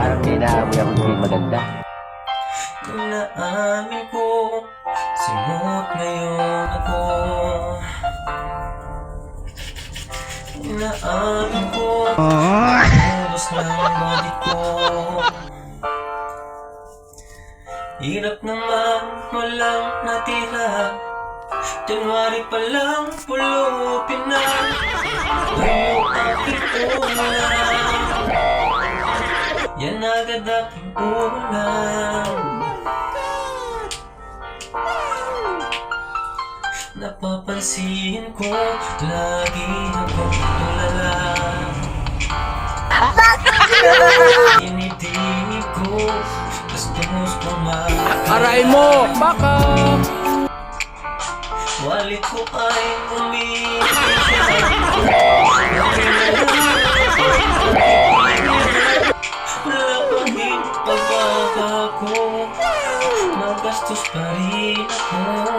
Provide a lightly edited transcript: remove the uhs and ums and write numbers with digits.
Parang may naamoy ako hindi maganda. Kung naamin ko, simot ngayon ako. Kung naamin ko, ubos ng balik ko. Hirap naman, walang natira. January pa lang, pulupin na yung aking ulam. Yan agad aking ulam. Napapansin ko, lagi akong tulala. Inidinig ko, gastos pumakas. Aray mo! Baka! Walit ko ay umiiyak. Wala pa rin pagbabago, magastos pa rin ako.